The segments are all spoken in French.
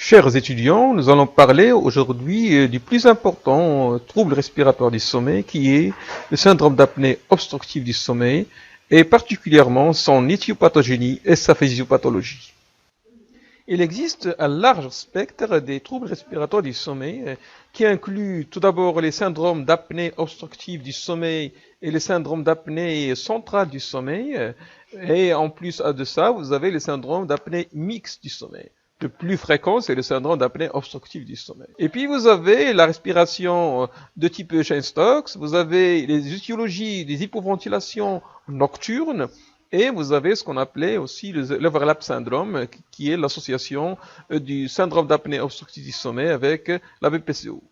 Chers étudiants, nous allons parler aujourd'hui du plus important trouble respiratoire du sommeil qui est le syndrome d'apnée obstructive du sommeil et particulièrement son éthiopathogénie et sa physiopathologie. Il existe un large spectre des troubles respiratoires du sommeil qui inclut tout d'abord les syndromes d'apnée obstructive du sommeil et les syndromes d'apnée centrale du sommeil et en plus de ça, vous avez les syndromes d'apnée mixte du sommeil. Le plus fréquent, c'est le syndrome d'apnée obstructive du sommeil. Et puis, vous avez la respiration de type Cheyne-Stokes, vous avez les étiologies des hypoventilations nocturnes, et vous avez ce qu'on appelait aussi l'overlap syndrome, qui est l'association du syndrome d'apnée obstructive du sommeil avec la BPCO.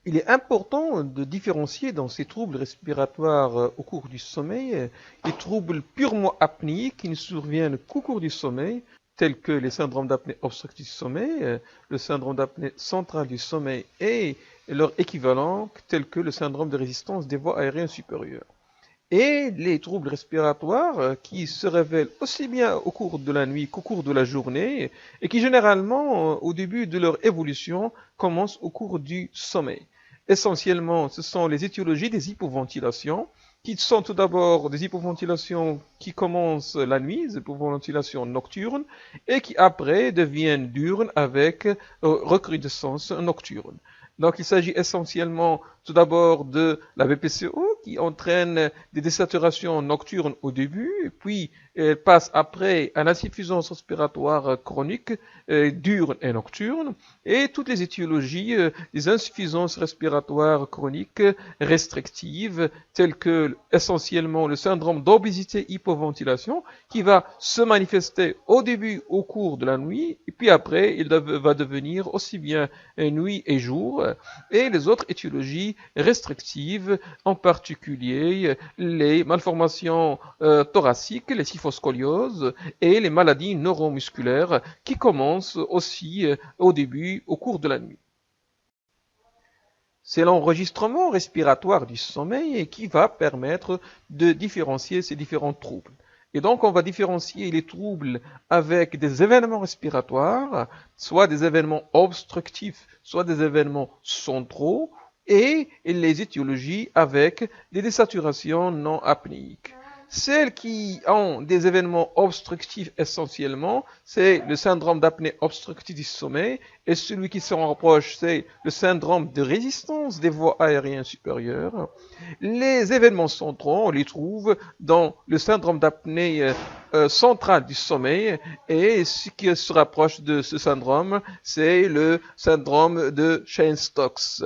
Il est important de différencier dans ces troubles respiratoires au cours du sommeil les troubles purement apnéiques qui ne surviennent qu'au cours du sommeil, tels que les syndromes d'apnée obstructive du sommeil, le syndrome d'apnée centrale du sommeil et leur équivalent, tels que le syndrome de résistance des voies aériennes supérieures. Et les troubles respiratoires qui se révèlent aussi bien au cours de la nuit qu'au cours de la journée et qui généralement, au début de leur évolution, commencent au cours du sommeil. Essentiellement, ce sont les étiologies des hypoventilations qui sont tout d'abord des hypoventilations qui commencent la nuit, des hypoventilations nocturnes, et qui après deviennent diurnes avec recrudescence nocturne. Donc il s'agit essentiellement tout d'abord de la BPCO qui entraîne des désaturations nocturnes au début, puis elle passe après à l'insuffisance respiratoire chronique diurne et nocturne, et toutes les étiologies des insuffisances respiratoires chroniques restrictives, telles que essentiellement le syndrome d'obésité hypoventilation, qui va se manifester au début au cours de la nuit, et puis après il va devenir aussi bien nuit et jour, et les autres étiologies restrictives, en particulier les malformations thoraciques, les kyphoscolioses et les maladies neuromusculaires qui commencent aussi au début, au cours de la nuit. C'est l'enregistrement respiratoire du sommeil qui va permettre de différencier ces différents troubles. Et donc, on va différencier les troubles avec des événements respiratoires, soit des événements obstructifs, soit des événements centraux, et les étiologies avec des désaturations non apnéiques. Celles qui ont des événements obstructifs essentiellement, c'est le syndrome d'apnée obstructive du sommeil, et celui qui s'en rapproche, c'est le syndrome de résistance des voies aériennes supérieures. Les événements centraux, on les trouve dans le syndrome d'apnée centrale du sommeil, et ce qui se rapproche de ce syndrome, c'est le syndrome de Cheyne-Stokes.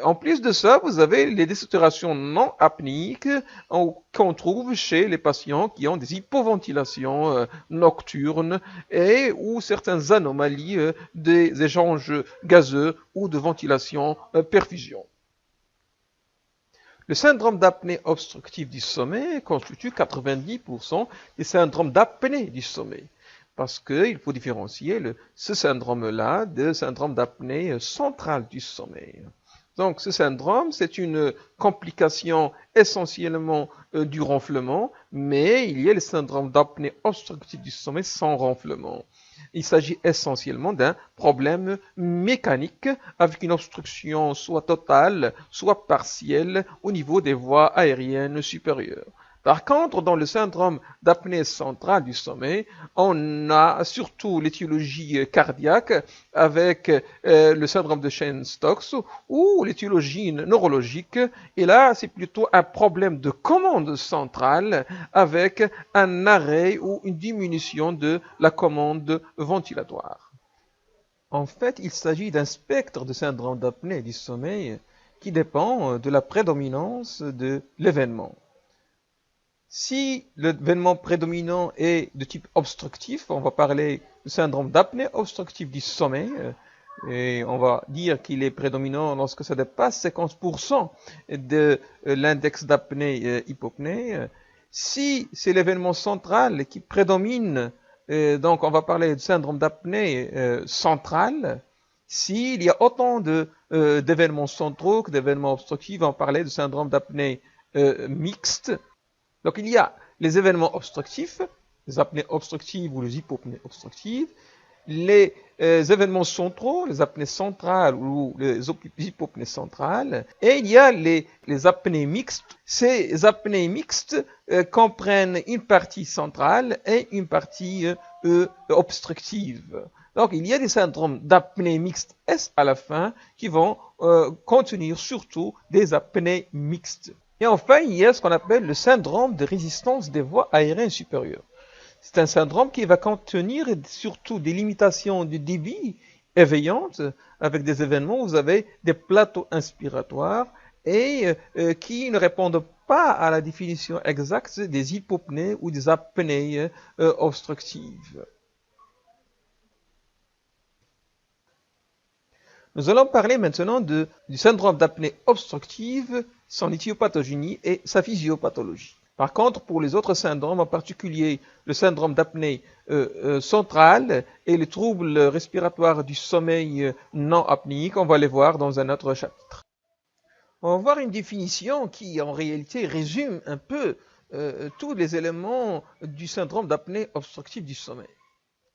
En plus de ça, vous avez les désaturations non apnéiques qu'on trouve chez les patients qui ont des hypoventilations nocturnes et ou certaines anomalies des échanges gazeux ou de ventilation perfusion. Le syndrome d'apnée obstructive du sommeil constitue 90% des syndromes d'apnée du sommeil. Parce qu'il faut différencier ce syndrome-là de syndrome d'apnée centrale du sommeil. Donc, ce syndrome, c'est une complication essentiellement du ronflement, mais il y a le syndrome d'apnée obstructive du sommeil sans ronflement. Il s'agit essentiellement d'un problème mécanique avec une obstruction soit totale, soit partielle au niveau des voies aériennes supérieures. Par contre, dans le syndrome d'apnée centrale du sommeil, on a surtout l'étiologie cardiaque avec le syndrome de Cheyne-Stokes ou l'étiologie neurologique. Et là, c'est plutôt un problème de commande centrale avec un arrêt ou une diminution de la commande ventilatoire. En fait, il s'agit d'un spectre de syndrome d'apnée du sommeil qui dépend de la prédominance de l'événement. Si l'événement prédominant est de type obstructif, on va parler du syndrome d'apnée obstructive du sommeil, et on va dire qu'il est prédominant lorsque ça dépasse 50% de l'index d'apnée-hypopnée. Si c'est l'événement central qui prédomine, donc on va parler du syndrome d'apnée centrale. S'il y a autant d'événements centraux que d'événements obstructifs, on va parler du syndrome d'apnée mixte. Donc il y a les événements obstructifs, les apnées obstructives ou les hypopnées obstructives, les événements centraux, les apnées centrales ou les hypopnées centrales, et il y a les apnées mixtes. Ces apnées mixtes comprennent une partie centrale et une partie obstructive. Donc, il y a des syndromes d'apnée mixte S à la fin qui vont contenir surtout des apnées mixtes. Et enfin, il y a ce qu'on appelle le syndrome de résistance des voies aériennes supérieures. C'est un syndrome qui va contenir surtout des limitations du débit éveillantes avec des événements où vous avez des plateaux inspiratoires et qui ne répondent pas à la définition exacte des hypopnées ou des apnées obstructives. Nous allons parler maintenant du syndrome d'apnée obstructive, son éthiopathogénie et sa physiopathologie. Par contre, pour les autres syndromes, en particulier le syndrome d'apnée centrale et les troubles respiratoires du sommeil non apnéique, on va les voir dans un autre chapitre. On va voir une définition qui, en réalité, résume un peu tous les éléments du syndrome d'apnée obstructive du sommeil.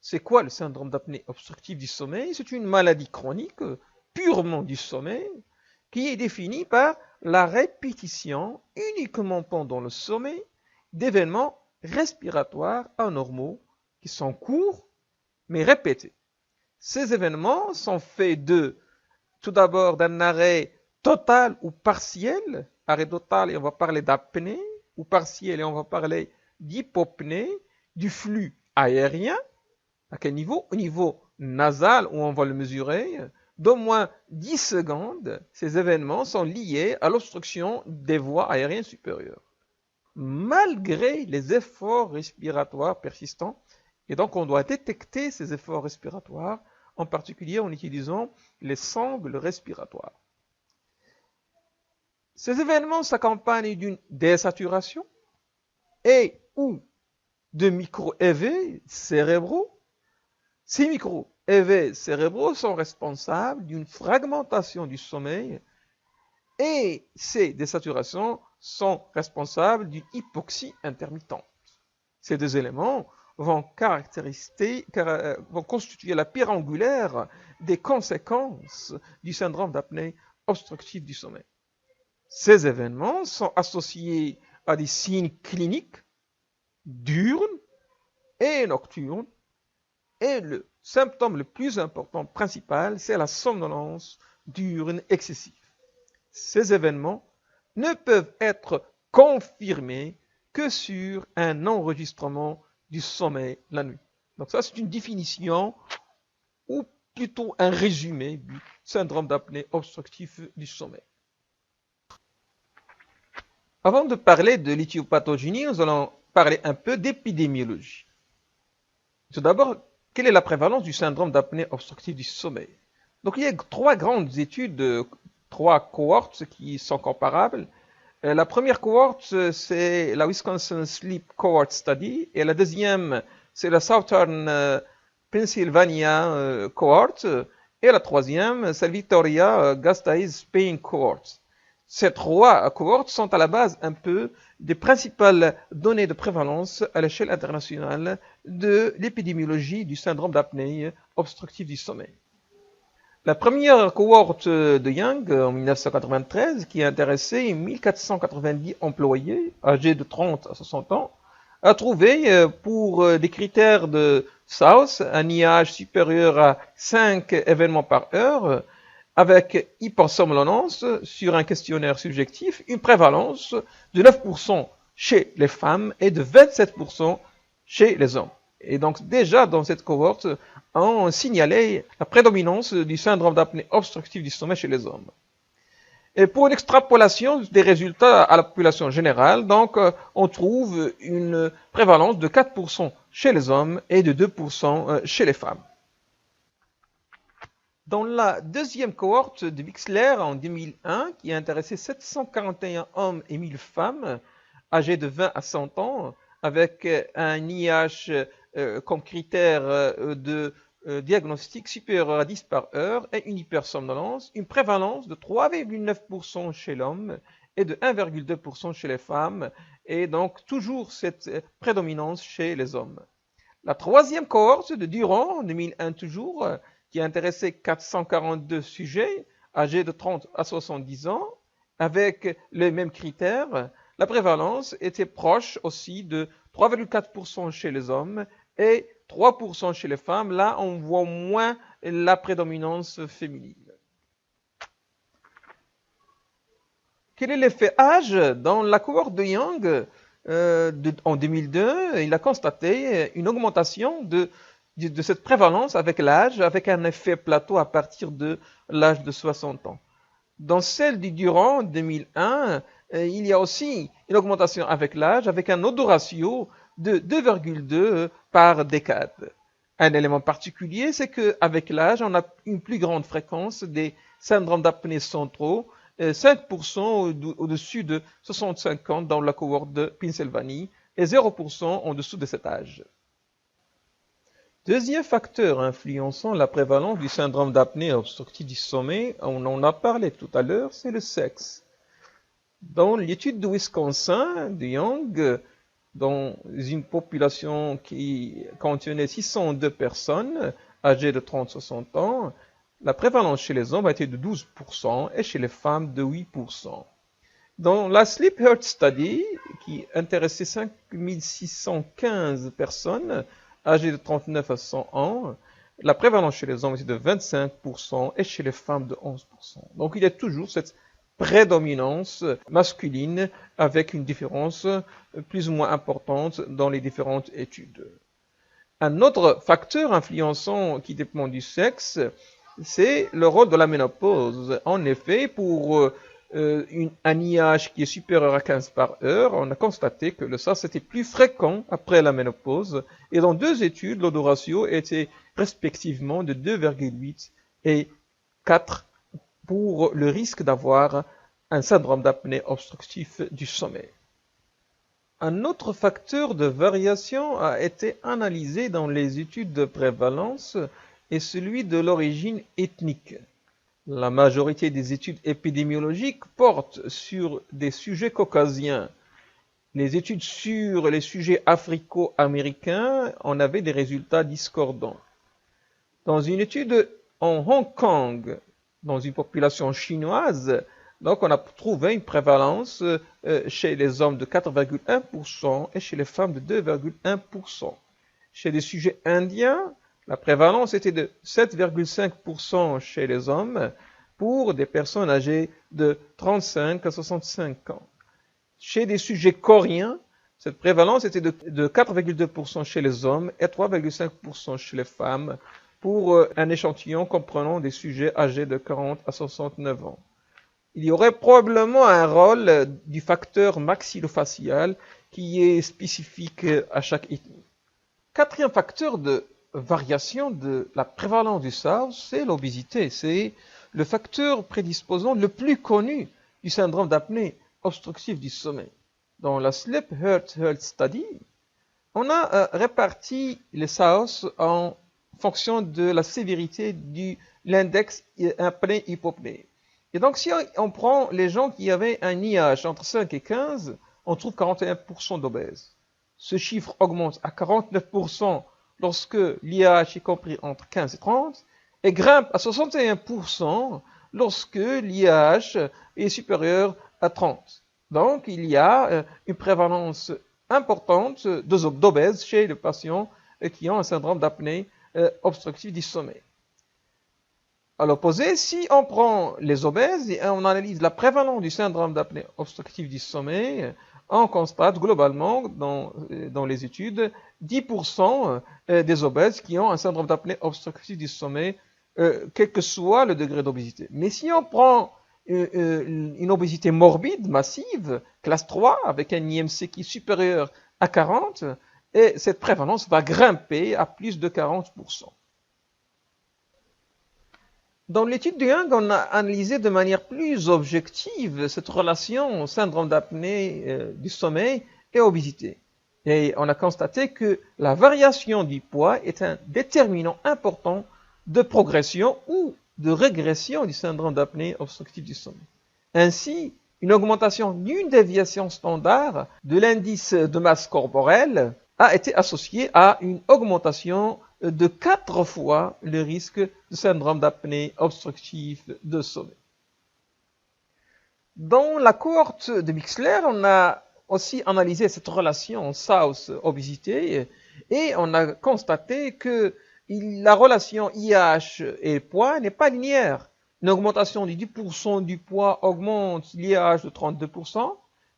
C'est quoi le syndrome d'apnée obstructive du sommeil? C'est une maladie chronique purement du sommeil qui est définie par la répétition uniquement pendant le sommeil d'événements respiratoires anormaux qui sont courts mais répétés. Ces événements sont faits tout d'abord d'un arrêt total ou partiel. Arrêt total et on va parler d'apnée, ou partiel et on va parler d'hypopnée, du flux aérien. À quel niveau? Au niveau nasal, où on va le mesurer, d'au moins 10 secondes, ces événements sont liés à l'obstruction des voies aériennes supérieures, malgré les efforts respiratoires persistants. Et donc, on doit détecter ces efforts respiratoires, en particulier en utilisant les sangles respiratoires. Ces événements s'accompagnent d'une désaturation et ou de micro-EV cérébraux. Ces micro-EV cérébraux sont responsables d'une fragmentation du sommeil et ces désaturations sont responsables d'une hypoxie intermittente. Ces deux éléments vont constituer la pierre angulaire des conséquences du syndrome d'apnée obstructive du sommeil. Ces événements sont associés à des signes cliniques diurnes et nocturnes. Et le symptôme le plus important, principal, c'est la somnolence diurne excessive. Ces événements ne peuvent être confirmés que sur un enregistrement du sommeil la nuit. Donc ça, c'est une définition ou plutôt un résumé du syndrome d'apnée obstructif du sommeil. Avant de parler de l'éthiopathogénie, nous allons parler un peu d'épidémiologie. Tout d'abord, quelle est la prévalence du syndrome d'apnée obstructive du sommeil? Donc, il y a 3 grandes études, 3 cohortes qui sont comparables. La première cohorte, c'est la Wisconsin Sleep Cohort Study, et la deuxième, c'est la Southern Pennsylvania Cohort, et la troisième, c'est la Victoria Gasteiz's Pain Cohort. Ces 3 cohortes sont à la base un peu des principales données de prévalence à l'échelle internationale de l'épidémiologie du syndrome d'apnée obstructive du sommeil. La première cohorte de Young en 1993, qui a intéressé 1490 employés âgés de 30 à 60 ans, a trouvé pour des critères de South un IH supérieur à 5 événements par heure, avec hypersomnolence sur un questionnaire subjectif, une prévalence de 9% chez les femmes et de 27% chez les hommes. Et donc déjà dans cette cohorte, on signalait la prédominance du syndrome d'apnée obstructive du sommeil chez les hommes. Et pour une extrapolation des résultats à la population générale, donc on trouve une prévalence de 4% chez les hommes et de 2% chez les femmes. Dans la deuxième cohorte de Wixler en 2001, qui a intéressé 741 hommes et 1000 femmes âgés de 20 à 100 ans, avec un IH comme critère de diagnostic supérieur à 10 par heure et une hypersomnolence, une prévalence de 3,9% chez l'homme et de 1,2% chez les femmes, et donc toujours cette prédominance chez les hommes. La troisième cohorte de Durand, en 2001 toujours, qui a intéressé 442 sujets âgés de 30 à 70 ans, avec les mêmes critères, la prévalence était proche aussi de 3,4% chez les hommes et 3% chez les femmes. Là, on voit moins la prédominance féminine. Quel est l'effet âge? Dans la cohorte de Young, en 2002, il a constaté une augmentation de cette prévalence avec l'âge, avec un effet plateau à partir de l'âge de 60 ans. Dans celle du Durand, en 2001, il y a aussi une augmentation avec l'âge, avec un autoratio de 2,2 par décade. Un élément particulier, c'est qu'avec l'âge, on a une plus grande fréquence des syndromes d'apnée centraux, 5% au-dessus de 65 ans dans la cohorte de Pennsylvanie et 0% en dessous de cet âge. Deuxième facteur influençant la prévalence du syndrome d'apnée obstructive du sommeil, on en a parlé tout à l'heure, c'est le sexe. Dans l'étude de Wisconsin, de Young, dans une population qui contenait 602 personnes âgées de 30-60 ans, la prévalence chez les hommes a été de 12% et chez les femmes de 8%. Dans la Sleep Heart Study, qui intéressait 5615 personnes âgées de 39 à 100 ans, la prévalence chez les hommes était de 25% et chez les femmes de 11%. Donc il y a toujours cette prédominance masculine avec une différence plus ou moins importante dans les différentes études. Un autre facteur influençant qui dépend du sexe, c'est le rôle de la ménopause. En effet, pour un IH qui est supérieur à 15 par heure, on a constaté que le SARS était plus fréquent après la ménopause. Et dans deux études, l'odoratio était respectivement de 2,8 et 4 pour le risque d'avoir un syndrome d'apnée obstructif du sommeil. Un autre facteur de variation a été analysé dans les études de prévalence est celui de l'origine ethnique. La majorité des études épidémiologiques portent sur des sujets caucasiens. Les études sur les sujets africo-américains en avaient des résultats discordants. Dans une étude en Hong Kong, dans une population chinoise, donc on a trouvé une prévalence chez les hommes de 4,1% et chez les femmes de 2,1%. Chez les sujets indiens, la prévalence était de 7,5% chez les hommes pour des personnes âgées de 35 à 65 ans. Chez des sujets coréens, cette prévalence était de 4,2% chez les hommes et 3,5% chez les femmes pour un échantillon comprenant des sujets âgés de 40 à 69 ans. Il y aurait probablement un rôle du facteur maxillofacial qui est spécifique à chaque ethnie. Quatrième facteur de variation de la prévalence du SARS, c'est l'obésité. C'est le facteur prédisposant le plus connu du syndrome d'apnée obstructive du sommeil. Dans la Sleep Heart Study, on a réparti les SARS en fonction de la sévérité de l'index apnée-hypopnée. Et donc, si on prend les gens qui avaient un IH entre 5 et 15, on trouve 41% d'obèses. Ce chiffre augmente à 49% lorsque l'IH est compris entre 15 et 30, et grimpe à 61% lorsque l'IH est supérieur à 30. Donc, il y a une prévalence importante d'obèses chez les patients qui ont un syndrome d'apnée obstructive du sommeil. À l'opposé, si on prend les obèses et on analyse la prévalence du syndrome d'apnée obstructive du sommeil, on constate globalement dans les études 10% des obèses qui ont un syndrome d'apnée obstructive du sommeil, quel que soit le degré d'obésité. Mais si on prend une obésité morbide, massive, classe 3, avec un IMC qui est supérieur à 40, et cette prévalence va grimper à plus de 40%. Dans l'étude de Young, on a analysé de manière plus objective cette relation syndrome d'apnée du sommeil et obésité. Et on a constaté que la variation du poids est un déterminant important de progression ou de régression du syndrome d'apnée obstructive du sommeil. Ainsi, une augmentation d'une déviation standard de l'indice de masse corporelle a été associé à une augmentation de 4 fois le risque de syndrome d'apnée obstructive de sommeil. Dans la cohorte de Mixler, on a aussi analysé cette relation SAOS-obésité et on a constaté que la relation IH et poids n'est pas linéaire. Une augmentation de 10% du poids augmente l'IH de 32%,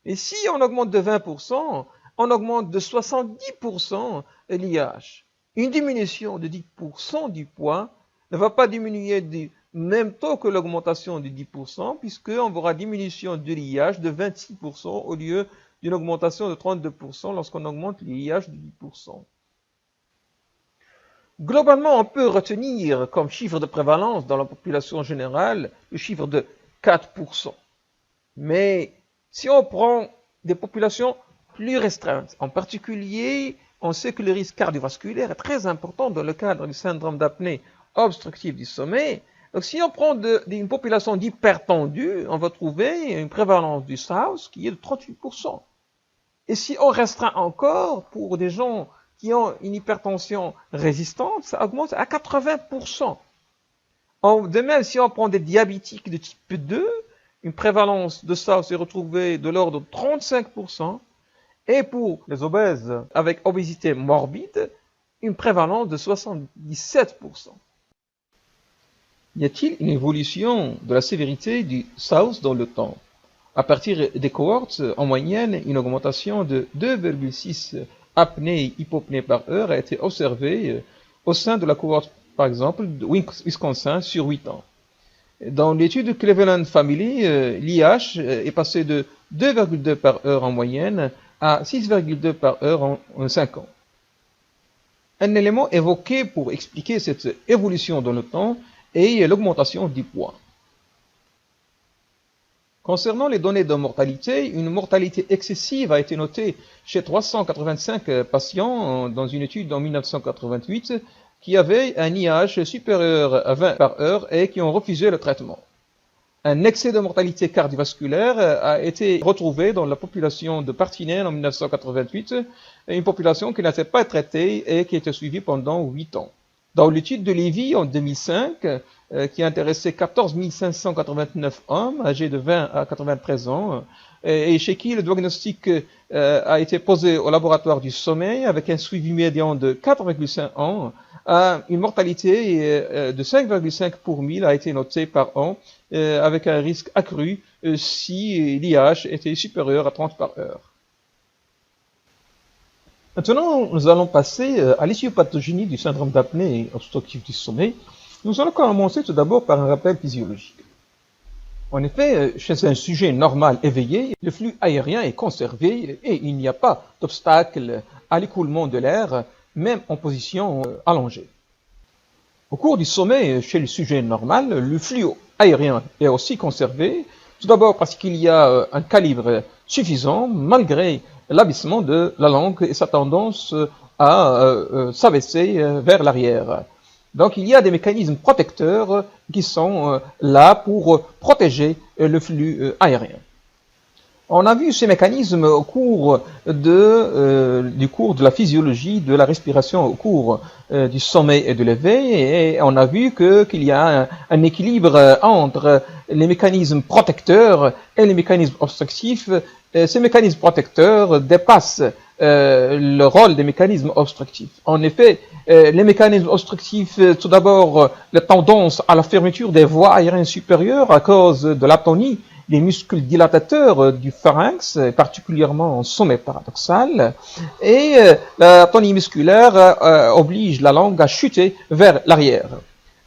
et si on augmente de 20%, on augmente de 70% l'IH. Une diminution de 10% du poids ne va pas diminuer du même taux que l'augmentation de 10%, puisqu'on verra diminution de l'IH de 26% au lieu d'une augmentation de 32% lorsqu'on augmente l'IH de 10%. Globalement, on peut retenir comme chiffre de prévalence dans la population générale le chiffre de 4%. Mais si on prend des populations plus restreintes, en particulier, on sait que le risque cardiovasculaire est très important dans le cadre du syndrome d'apnée obstructive du sommeil. Donc, si on prend une population d'hypertendus, on va trouver une prévalence du SAOS qui est de 38%. Et si on restreint encore pour des gens qui ont une hypertension résistante, ça augmente à 80%. De même, si on prend des diabétiques de type 2, une prévalence de ça s'est retrouvée de l'ordre de 35%. Et pour les obèses avec obésité morbide, une prévalence de 77%. Y a-t-il une évolution de la sévérité du SAOS dans le temps? À partir des cohortes, en moyenne, une augmentation de 2,6 apnées hypopnées par heure a été observée au sein de la cohorte, par exemple, de Wisconsin sur 8 ans. Dans l'étude Cleveland Family, l'IH est passé de 2,2 par heure en moyenne à 6,2 par heure en 5 ans. Un élément évoqué pour expliquer cette évolution dans le temps est l'augmentation du poids. Concernant les données de mortalité, une mortalité excessive a été notée chez 385 patients dans une étude en 1988 qui avaient un IH supérieur à 20 par heure et qui ont refusé le traitement. Un excès de mortalité cardiovasculaire a été retrouvé dans la population de Partinel en 1988, une population qui n'était pas traitée et qui était suivie pendant 8 ans. Dans l'étude de Levy en 2005, qui a intéressé 14 589 hommes âgés de 20 à 93 ans, et chez qui le diagnostic a été posé au laboratoire du sommeil avec un suivi médian de 4,5 ans, une mortalité de 5,5 pour 1000 a été notée par an, avec un risque accru si l'IH était supérieur à 30 par heure. Maintenant, nous allons passer à l'issue-pathogénie du syndrome d'apnée obstructive du sommeil. Nous allons commencer tout d'abord par un rappel physiologique. En effet, chez un sujet normal éveillé, le flux aérien est conservé et il n'y a pas d'obstacle à l'écoulement de l'air, même en position allongée. Au cours du sommeil, chez le sujet normal, le flux aérien est aussi conservé, tout d'abord parce qu'il y a un calibre suffisant malgré l'abaissement de la langue et sa tendance à s'abaisser vers l'arrière. Donc il y a des mécanismes protecteurs qui sont là pour protéger le flux aérien. On a vu ces mécanismes au cours du cours de la physiologie de la respiration au cours du sommeil et de l'éveil, et on a vu qu'il y a un équilibre entre les mécanismes protecteurs et les mécanismes obstructifs. Ces mécanismes protecteurs dépassent le rôle des mécanismes obstructifs. En effet, les mécanismes obstructifs, tout d'abord, la tendance à la fermeture des voies aériennes supérieures à cause de l'atonie des muscles dilatateurs du pharynx, particulièrement en sommeil paradoxal, et l'atonie musculaire oblige la langue à chuter vers l'arrière.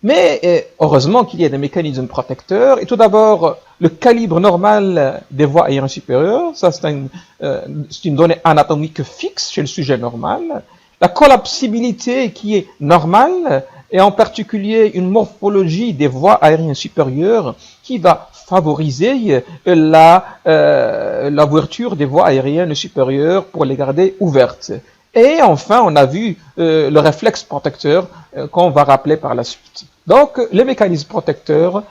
Mais heureusement qu'il y a des mécanismes protecteurs, et tout d'abord, le calibre normal des voies aériennes supérieures, ça c'est une donnée anatomique fixe chez le sujet normal, la collapsibilité qui est normale, et en particulier une morphologie des voies aériennes supérieures qui va favoriser l'ouverture des voies aériennes supérieures pour les garder ouvertes. Et enfin, on a vu le réflexe protecteur qu'on va rappeler par la suite. Donc, les mécanismes protecteurs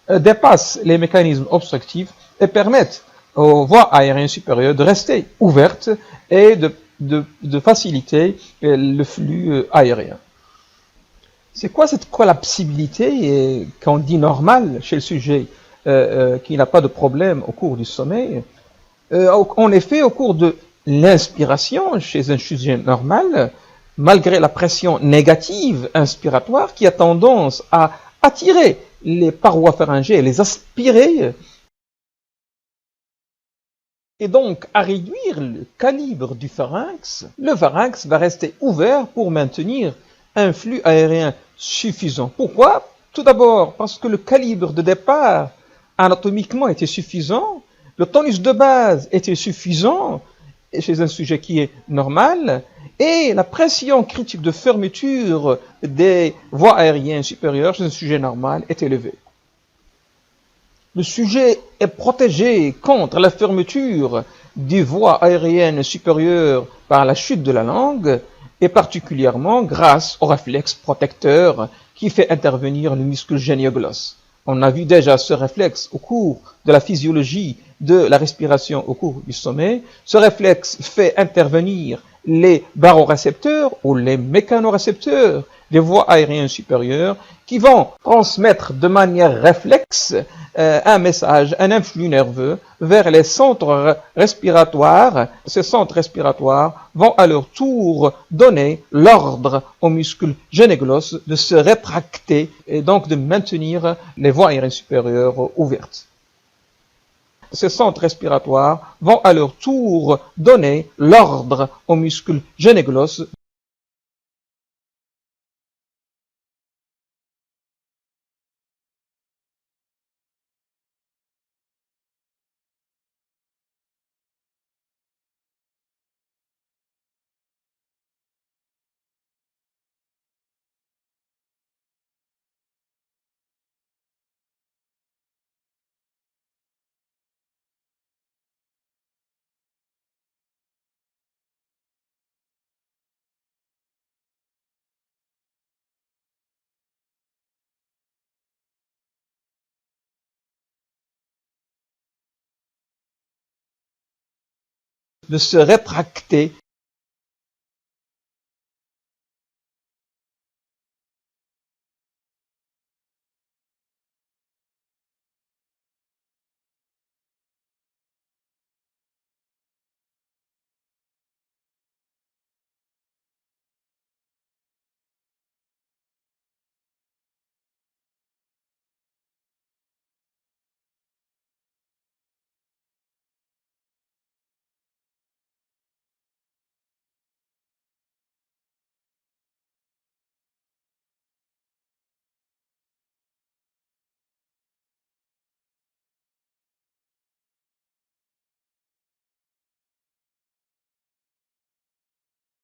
dépassent les mécanismes obstructifs et permettent aux voies aériennes supérieures de rester ouvertes et de de faciliter le flux aérien. C'est quoi cette collapsibilité qu'on dit normale chez le sujet qui n'a pas de problème au cours du sommeil? En effet, au cours de l'inspiration chez un sujet normal, malgré la pression négative inspiratoire qui a tendance à attirer les parois pharyngées et les aspirer, et donc à réduire le calibre du pharynx, le pharynx va rester ouvert pour maintenir un flux aérien suffisant. Pourquoi? Tout d'abord parce que le calibre de départ anatomiquement était suffisant, le tonus de base était suffisant chez un sujet qui est normal, et la pression critique de fermeture des voies aériennes supérieures chez un sujet normal est élevée. Le sujet est protégé contre la fermeture des voies aériennes supérieures par la chute de la langue, et particulièrement grâce au réflexe protecteur qui fait intervenir le muscle génioglosse. On a vu déjà ce réflexe au cours de la physiologie de la respiration au cours du sommeil. Ce réflexe fait intervenir les barorécepteurs ou les mécanorécepteurs des voies aériennes supérieures qui vont transmettre de manière réflexe un message, un influx nerveux vers les centres respiratoires. Ces centres respiratoires vont à leur tour donner l'ordre aux muscles géniglosses de se rétracter et donc de maintenir les voies aériennes supérieures ouvertes. Ces centres respiratoires vont à leur tour donner l'ordre aux muscles géniglosses de se rétracter.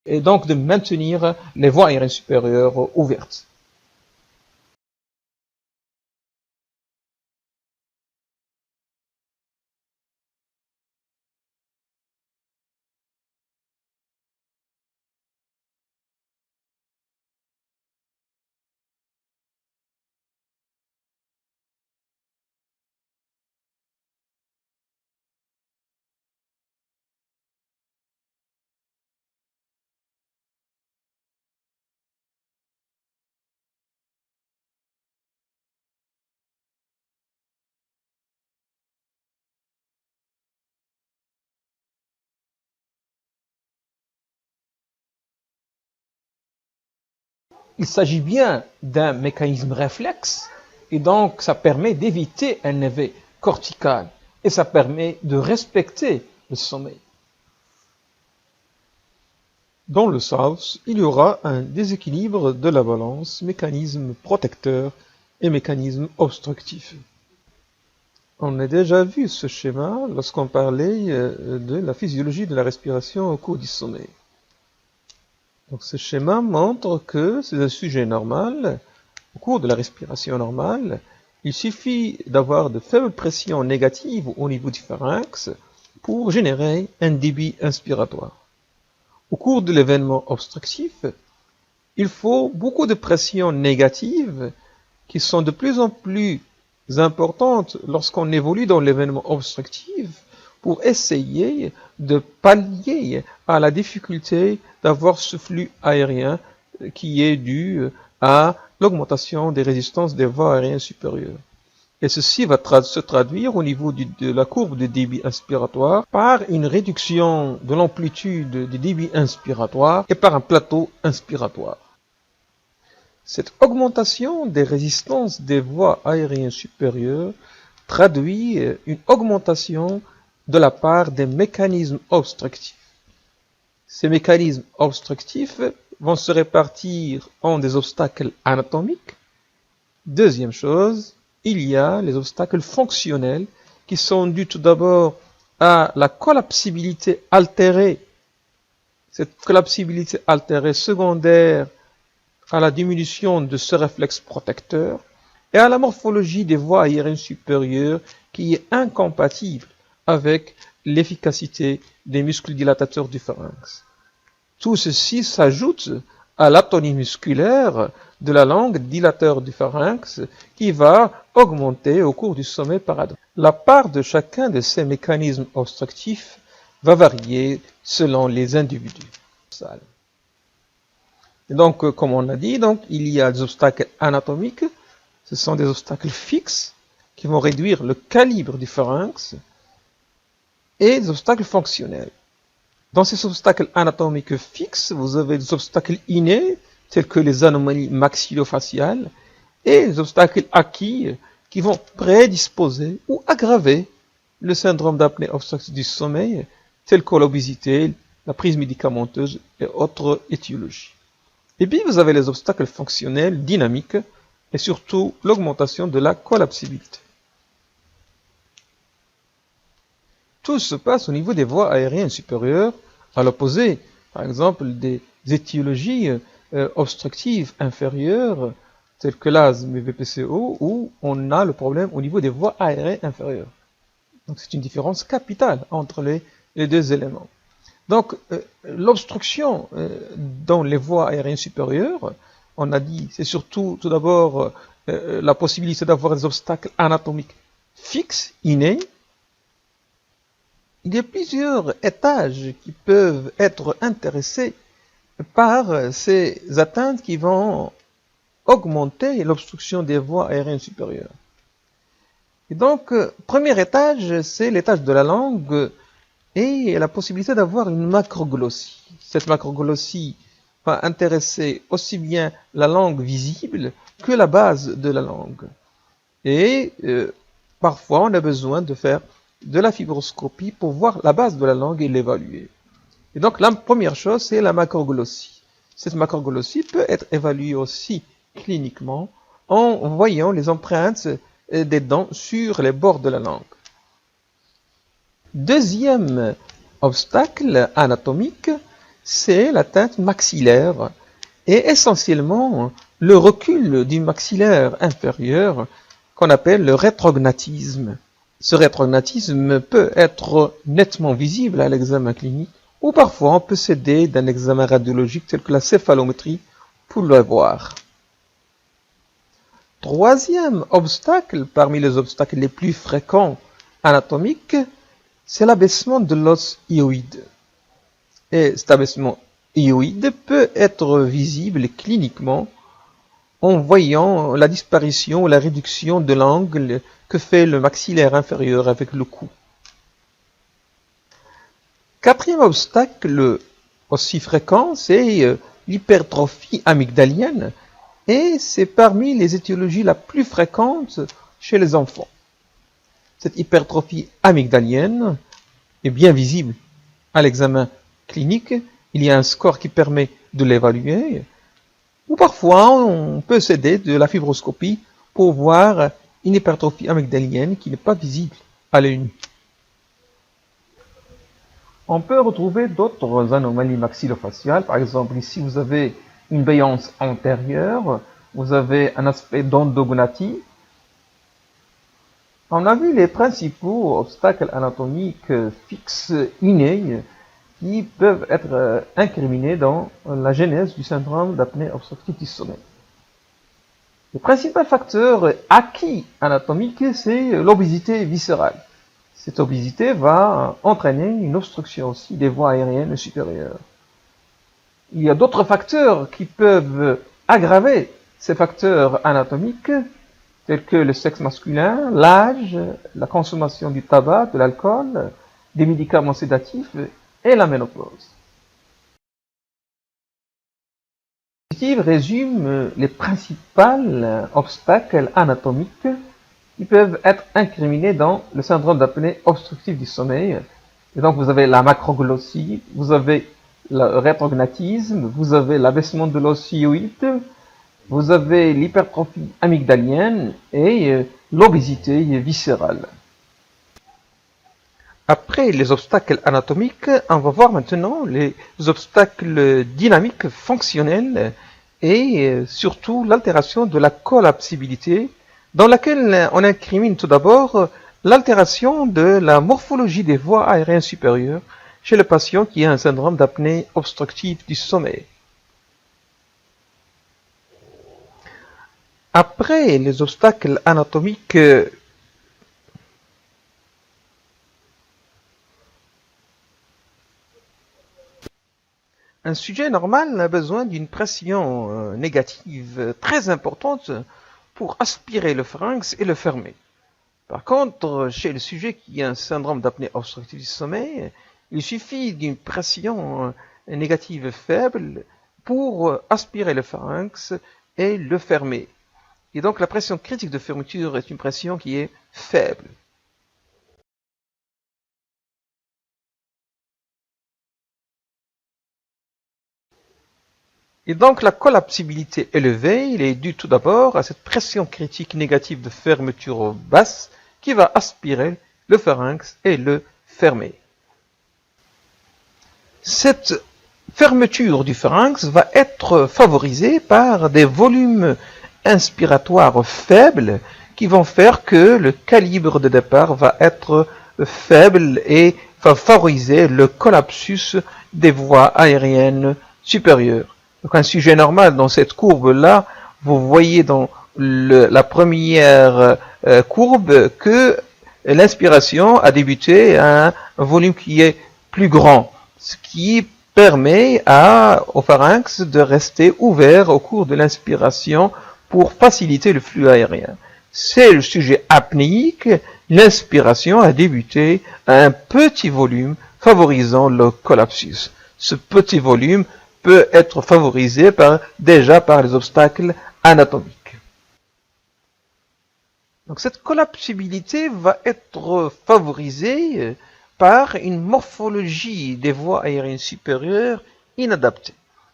Et donc de maintenir les voies aériennes supérieures ouvertes. Il s'agit bien d'un mécanisme réflexe et donc ça permet d'éviter un éveil cortical et ça permet de respecter le sommeil. Dans le South, il y aura un déséquilibre de la balance, mécanisme protecteur et mécanisme obstructif. On a déjà vu ce schéma lorsqu'on parlait de la physiologie de la respiration au cours du sommeil. Donc ce schéma montre que c'est un sujet normal. Au cours de la respiration normale, il suffit d'avoir de faibles pressions négatives au niveau du pharynx pour générer un débit inspiratoire. Au cours de l'événement obstructif, il faut beaucoup de pressions négatives qui sont de plus en plus importantes lorsqu'on évolue dans l'événement obstructif pour essayer de pallier à la difficulté d'avoir ce flux aérien qui est dû à l'augmentation des résistances des voies aériennes supérieures. Et ceci va se traduire au niveau de la courbe de débit inspiratoire par une réduction de l'amplitude du débit inspiratoire et par un plateau inspiratoire. Cette augmentation des résistances des voies aériennes supérieures traduit une augmentation de la part des mécanismes obstructifs. Ces mécanismes obstructifs vont se répartir en des obstacles anatomiques. Deuxième chose, il y a les obstacles fonctionnels qui sont dus tout d'abord à la collapsibilité altérée. Cette collapsibilité altérée secondaire à la diminution de ce réflexe protecteur et à la morphologie des voies aériennes supérieures qui est incompatible avec l'efficacité des muscles dilatateurs du pharynx. Tout ceci s'ajoute à l'atonie musculaire de la langue dilateur du pharynx qui va augmenter au cours du sommeil paradoxal. La part de chacun de ces mécanismes obstructifs va varier selon les individus. Et donc, comme on l'a dit, il y a des obstacles anatomiques, ce sont des obstacles fixes qui vont réduire le calibre du pharynx, et des obstacles fonctionnels. Dans ces obstacles anatomiques fixes, vous avez des obstacles innés, tels que les anomalies maxillofaciales, et les obstacles acquis qui vont prédisposer ou aggraver le syndrome d'apnée obstructive du sommeil, tel que l'obésité, la prise médicamenteuse et autres étiologies. Et puis vous avez les obstacles fonctionnels dynamiques et surtout l'augmentation de la collapsibilité. Tout se passe au niveau des voies aériennes supérieures, à l'opposé, par exemple, des étiologies obstructives inférieures, telles que l'asthme et VPCO, où on a le problème au niveau des voies aériennes inférieures. Donc c'est une différence capitale entre les deux éléments. Donc l'obstruction dans les voies aériennes supérieures, on a dit, c'est surtout tout d'abord la possibilité d'avoir des obstacles anatomiques fixes, innés. Il y a plusieurs étages qui peuvent être intéressés par ces atteintes qui vont augmenter l'obstruction des voies aériennes supérieures. Et donc, premier étage, c'est l'étage de la langue et la possibilité d'avoir une macroglossie. Cette macroglossie va intéresser aussi bien la langue visible que la base de la langue. Et parfois, on a besoin de faire de la fibroscopie pour voir la base de la langue et l'évaluer. Et donc, la première chose, c'est la macroglossie. Cette macroglossie peut être évaluée aussi cliniquement en voyant les empreintes des dents sur les bords de la langue. Deuxième obstacle anatomique, c'est l'atteinte maxillaire et essentiellement le recul du maxillaire inférieur qu'on appelle le rétrognatisme. Ce rétrognatisme peut être nettement visible à l'examen clinique ou parfois on peut s'aider d'un examen radiologique tel que la céphalométrie pour le voir. Troisième obstacle parmi les obstacles les plus fréquents anatomiques, c'est l'abaissement de l'os hyoïde. Et cet abaissement hyoïde peut être visible cliniquement en voyant la disparition ou la réduction de l'angle que fait le maxillaire inférieur avec le cou. Quatrième obstacle aussi fréquent, c'est l'hypertrophie amygdalienne et c'est parmi les étiologies la plus fréquente chez les enfants. Cette hypertrophie amygdalienne est bien visible à l'examen clinique. Il y a un score qui permet de l'évaluer. Ou parfois, on peut s'aider de la fibroscopie pour voir une hypertrophie amygdalienne qui n'est pas visible à l'œil nu. On peut retrouver d'autres anomalies maxillofaciales. Par exemple, ici, vous avez une béance antérieure, vous avez un aspect d'endognathie. On a vu les principaux obstacles anatomiques fixes innés qui peuvent être incriminés dans la genèse du syndrome d'apnée obstructive du sommeil. Le principal facteur acquis anatomique, c'est l'obésité viscérale. Cette obésité va entraîner une obstruction aussi des voies aériennes supérieures. Il y a d'autres facteurs qui peuvent aggraver ces facteurs anatomiques, tels que le sexe masculin, l'âge, la consommation du tabac, de l'alcool, des médicaments sédatifs et la ménopause. Résume les principaux obstacles anatomiques qui peuvent être incriminés dans le syndrome d'apnée obstructive du sommeil. Et donc vous avez la macroglossie, vous avez le rétrognatisme, vous avez l'abaissement de l'os hyoïde, vous avez l'hypertrophie amygdalienne et l'obésité viscérale. Après les obstacles anatomiques, on va voir maintenant les obstacles dynamiques fonctionnels et surtout l'altération de la collapsibilité, dans laquelle on incrimine tout d'abord l'altération de la morphologie des voies aériennes supérieures chez le patient qui a un syndrome d'apnée obstructive du sommeil. Après les obstacles anatomiques, un sujet normal a besoin d'une pression négative très importante pour aspirer le pharynx et le fermer. Par contre, chez le sujet qui a un syndrome d'apnée obstructive du sommeil, il suffit d'une pression négative faible pour aspirer le pharynx et le fermer. Et donc la pression critique de fermeture est une pression qui est faible. Et donc la collapsibilité élevée, il est due tout d'abord à cette pression critique négative de fermeture basse qui va aspirer le pharynx et le fermer. Cette fermeture du pharynx va être favorisée par des volumes inspiratoires faibles qui vont faire que le calibre de départ va être faible et va favoriser le collapsus des voies aériennes supérieures. Donc un sujet normal dans cette courbe-là, vous voyez dans la première courbe que l'inspiration a débuté à un volume qui est plus grand, ce qui permet au pharynx de rester ouvert au cours de l'inspiration pour faciliter le flux aérien. C'est le sujet apnéique, l'inspiration a débuté à un petit volume favorisant le collapsus. Ce petit volume peut être favorisé déjà par les obstacles anatomiques. Donc cette collapsibilité va être favorisée par une morphologie des voies aériennes supérieures inadaptée.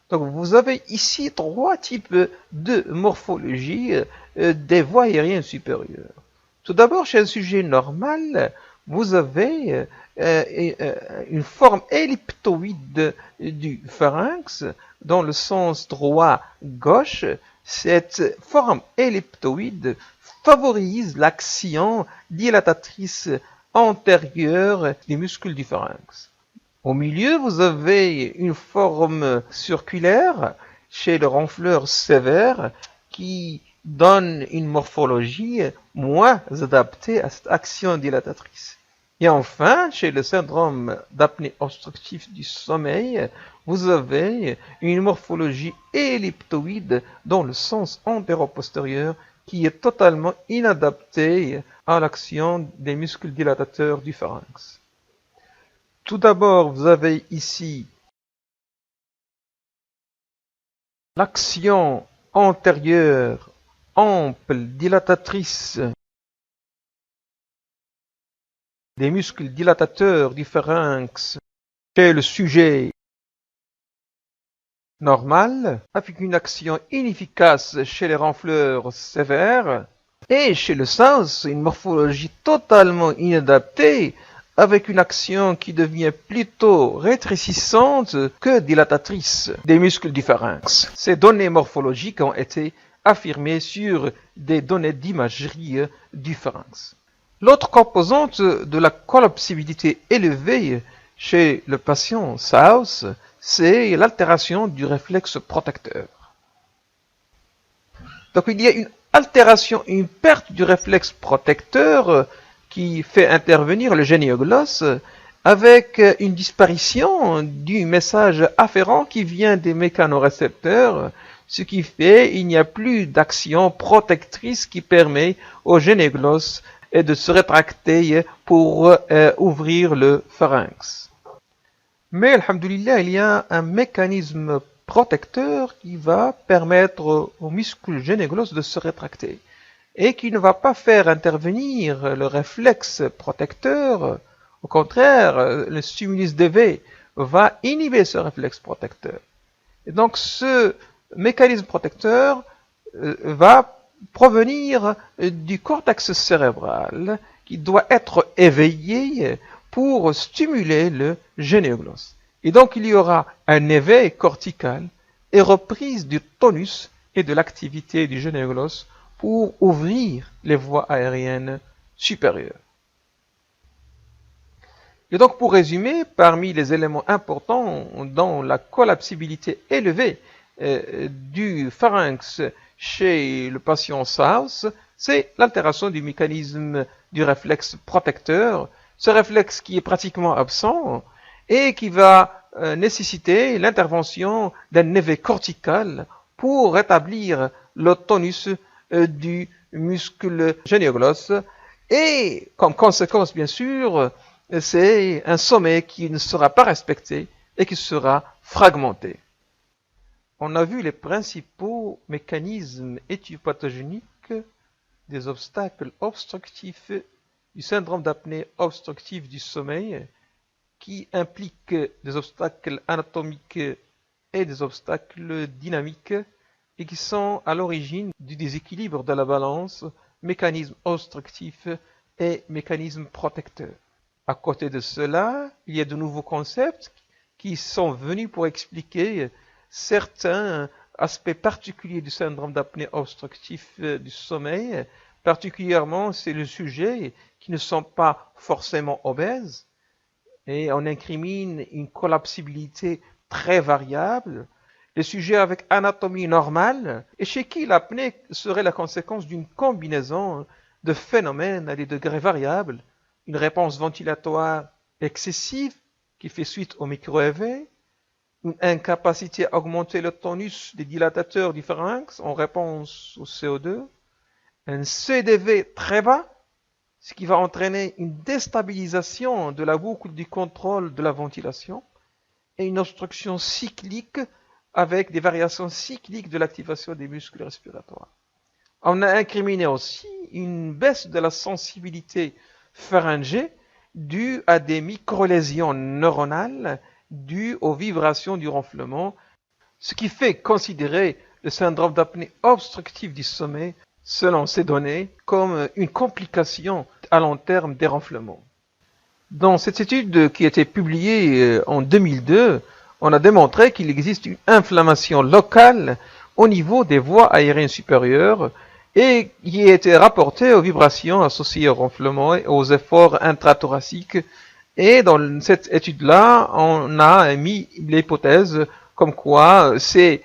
Donc vous avez ici trois types de morphologie des voies aériennes supérieures. Tout d'abord, chez un sujet normal, vous avez une forme elliptoïde du pharynx dans le sens droit-gauche. Cette forme elliptoïde favorise l'action dilatatrice antérieure des muscles du pharynx. Au milieu, vous avez une forme circulaire chez le ronfleur sévère qui donne une morphologie moins adaptée à cette action dilatatrice. Et enfin, chez le syndrome d'apnée obstructive du sommeil, vous avez une morphologie elliptoïde dans le sens antéro-postérieur qui est totalement inadaptée à l'action des muscles dilatateurs du pharynx. Tout d'abord, vous avez ici l'action antérieure ample dilatatrice des muscles dilatateurs du pharynx chez le sujet normal, avec une action inefficace chez les ronfleurs sévères, et chez le sens, une morphologie totalement inadaptée, avec une action qui devient plutôt rétrécissante que dilatatrice des muscles du pharynx. Ces données morphologiques ont été affirmées sur des données d'imagerie du pharynx. L'autre composante de la collapsibilité élevée chez le patient South, c'est l'altération du réflexe protecteur. Donc il y a une altération, une perte du réflexe protecteur qui fait intervenir le génioglosse avec une disparition du message afférent qui vient des mécanorécepteurs, ce qui fait qu'il n'y a plus d'action protectrice qui permet au génioglosse de se rétracter pour ouvrir le pharynx. Mais, alhamdoulilah, il y a un mécanisme protecteur qui va permettre au muscle génioglosse de se rétracter et qui ne va pas faire intervenir le réflexe protecteur. Au contraire, le stimulus DV va inhiber ce réflexe protecteur. Et donc, ce mécanisme protecteur va provenir du cortex cérébral qui doit être éveillé pour stimuler le génioglosse. Et donc, il y aura un éveil cortical et reprise du tonus et de l'activité du génioglosse pour ouvrir les voies aériennes supérieures. Et donc, pour résumer, parmi les éléments importants dans la collapsibilité élevée du pharynx chez le patient SARS, c'est l'altération du mécanisme du réflexe protecteur, ce réflexe qui est pratiquement absent et qui va nécessiter l'intervention d'un éveil cortical pour rétablir le tonus du muscle génioglosse et, comme conséquence bien sûr, c'est un sommeil qui ne sera pas respecté et qui sera fragmenté. On a vu les principaux mécanismes éthiopathogéniques des obstacles obstructifs du syndrome d'apnée obstructive du sommeil qui impliquent des obstacles anatomiques et des obstacles dynamiques et qui sont à l'origine du déséquilibre de la balance, mécanisme obstructif et mécanisme protecteur. À côté de cela, il y a de nouveaux concepts qui sont venus pour expliquer certains aspects particuliers du syndrome d'apnée obstructif du sommeil. Particulièrement, c'est le sujet qui ne sont pas forcément obèses et on incrimine une collapsibilité très variable. Les sujets avec anatomie normale et chez qui l'apnée serait la conséquence d'une combinaison de phénomènes à des degrés variables, une réponse ventilatoire excessive qui fait suite au micro-éveil, une incapacité à augmenter le tonus des dilatateurs du pharynx en réponse au CO2, un CDV très bas, ce qui va entraîner une déstabilisation de la boucle du contrôle de la ventilation et une obstruction cyclique avec des variations cycliques de l'activation des muscles respiratoires. On a incriminé aussi une baisse de la sensibilité pharyngée due à des microlésions neuronales dues aux vibrations du ronflement, ce qui fait considérer le syndrome d'apnée obstructive du sommeil, selon ces données, comme une complication à long terme des ronflements. Dans cette étude qui a été publiée en 2002, on a démontré qu'il existe une inflammation locale au niveau des voies aériennes supérieures et qui a été rapportée aux vibrations associées au ronflement et aux efforts intrathoraciques. Et dans cette étude-là, on a mis l'hypothèse comme quoi ces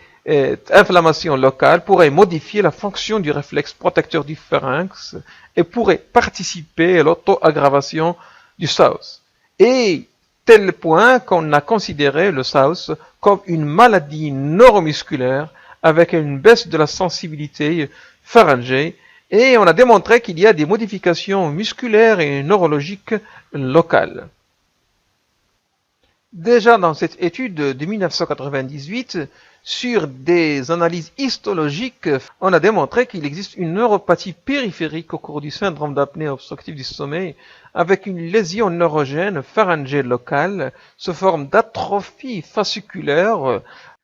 inflammations locales pourraient modifier la fonction du réflexe protecteur du pharynx et pourraient participer à l'auto-aggravation du SAOS. Et tel point qu'on a considéré le SAOS comme une maladie neuromusculaire avec une baisse de la sensibilité pharyngée et on a démontré qu'il y a des modifications musculaires et neurologiques locales. Déjà dans cette étude de 1998, sur des analyses histologiques, on a démontré qu'il existe une neuropathie périphérique au cours du syndrome d'apnée obstructive du sommeil avec une lésion neurogène pharyngée locale sous forme d'atrophie fasciculaire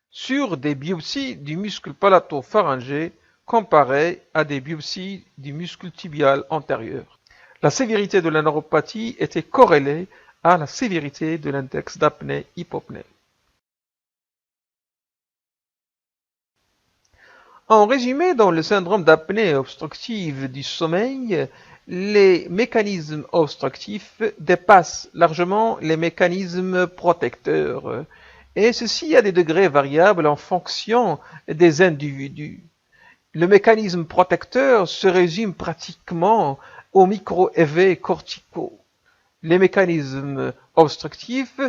sur des biopsies du muscle palato-pharyngé comparées à des biopsies du muscle tibial antérieur. La sévérité de la neuropathie était corrélée à la sévérité de l'index d'apnée-hypopnée. En résumé, dans le syndrome d'apnée obstructive du sommeil, les mécanismes obstructifs dépassent largement les mécanismes protecteurs, et ceci à des degrés variables en fonction des individus. Le mécanisme protecteur se résume pratiquement aux micro-éveils corticaux. Les mécanismes obstructifs